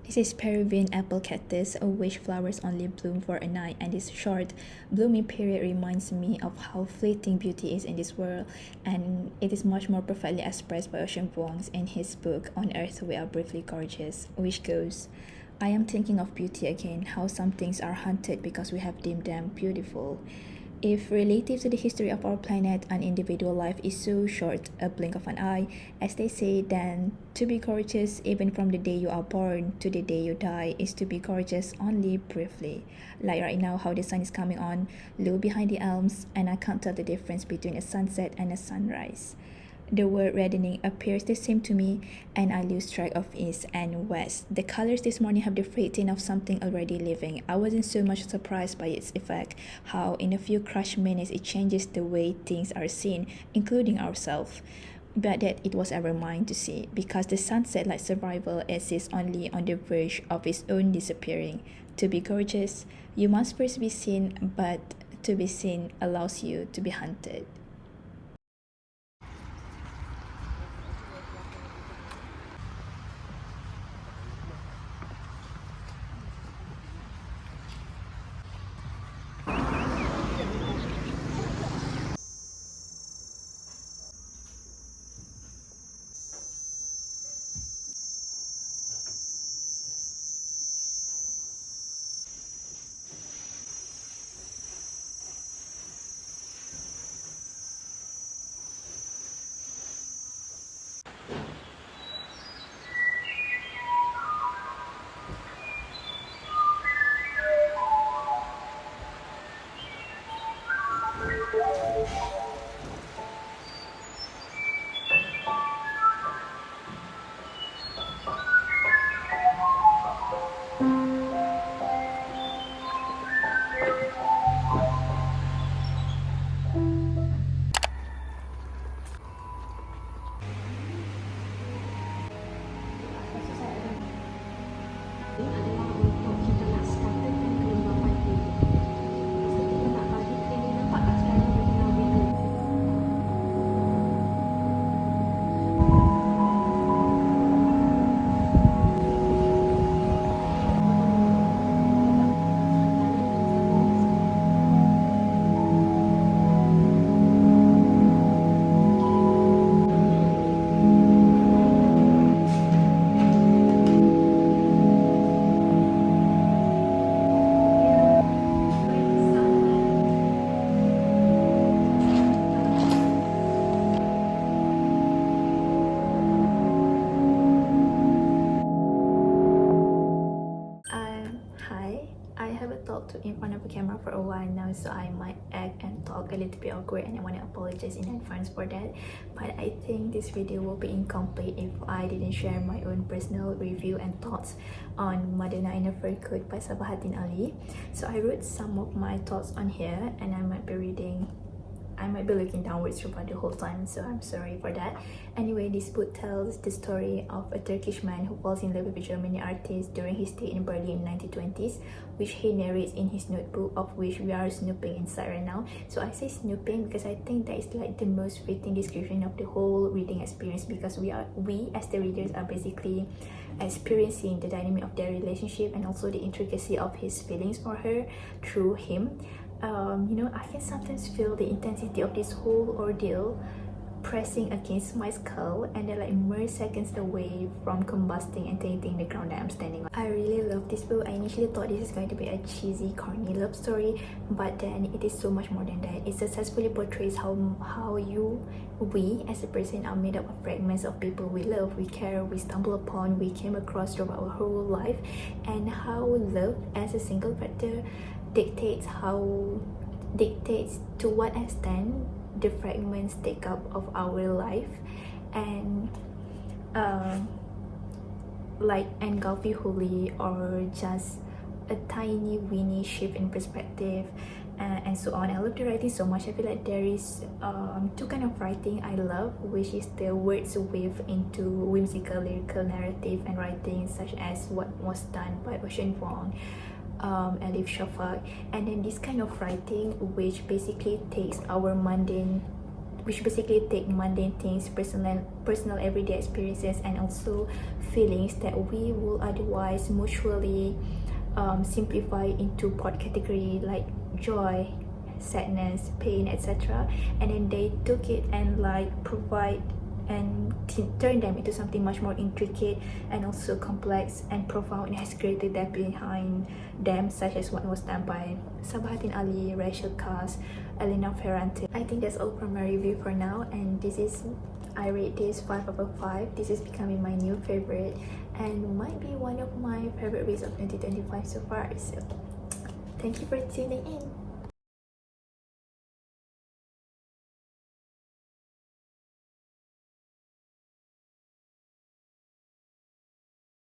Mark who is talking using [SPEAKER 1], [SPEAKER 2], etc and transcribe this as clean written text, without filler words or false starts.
[SPEAKER 1] This is Peruvian apple cactus, which flowers only bloom for a night, and this short blooming period reminds me of how fleeting beauty is in this world, and it is much more perfectly expressed by Ocean Vuong's in his book On Earth We Are Briefly Gorgeous, which goes, I am thinking of beauty again, how some things are hunted because we have deemed them beautiful. If relative to the history of our planet, an individual life is so short, a blink of an eye, as they say, then to be gorgeous, even from the day you are born to the day you die, is to be gorgeous only briefly. Like right now, how the sun is coming on, low behind the elms, and I can't tell the difference between a sunset and a sunrise. The word reddening appears the same to me, and I lose track of east and west. The colors this morning have the fading of something already living. I wasn't so much surprised by its effect, how in a few crushed minutes it changes the way things are seen, including ourselves. But that it was ever mine to see, because the sunset like survival exists only on the verge of its own disappearing. To be gorgeous, you must first be seen, but to be seen allows you to be hunted.
[SPEAKER 2] Adalah untuk kita nak starterkan kelembapan kulit. So kita nak bagi cleaning, nampak tak sekarang dia tengah wiggle.
[SPEAKER 1] Hi. I haven't talked in front of a camera for a while now, so I might act and talk a little bit awkward, and I want to apologize in advance for that. But I think this video will be incomplete if I didn't share my own personal review and thoughts on Madonna in a Fur Coat by Sabahattin Ali. So I wrote some of my thoughts on here, and I might be looking downwards throughout the whole time, so I'm sorry for that. Anyway, this book tells the story of a Turkish man who falls in love with a German artist during his stay in Berlin in 1920s, which he narrates in his notebook, of which we are snooping inside right now. So I say snooping because I think that is like the most fitting description of the whole reading experience, because we as the readers are basically experiencing the dynamic of their relationship and also the intricacy of his feelings for her through him. I can sometimes feel the intensity of this whole ordeal pressing against my skull, and they're like mere seconds away from combusting and tainting the ground that I'm standing on. I really love this book. I initially thought this is going to be a cheesy, corny love story, but then it is so much more than that. It successfully portrays how we as a person are made up of fragments of people we love, we care, we stumble upon, we came across throughout our whole life, and how love as a single factor dictates to what extent the fragments take up of our life and like engulf you wholly, or just a tiny weeny shift in perspective, and so on. I love the writing so much. I feel like there is two kind of writing I love, which is the words weave into whimsical lyrical narrative and writing, such as what was done by Ocean Vuong, Elif Shafak, and then this kind of writing which basically takes our mundane which basically take mundane things, personal everyday experiences, and also feelings that we will otherwise mutually simplify into pod category like joy, sadness, pain, etc. And then they took it and like provide and turn them into something much more intricate and also complex and profound, and has created depth behind them, such as what was done by Sabahattin Ali, Rachel Kass, Elena Ferrante. I think that's all from my review for now, and I rate this 5 over 5. This is becoming my new favorite and might be one of my favorite reads of 2025 so far. So thank you for tuning in.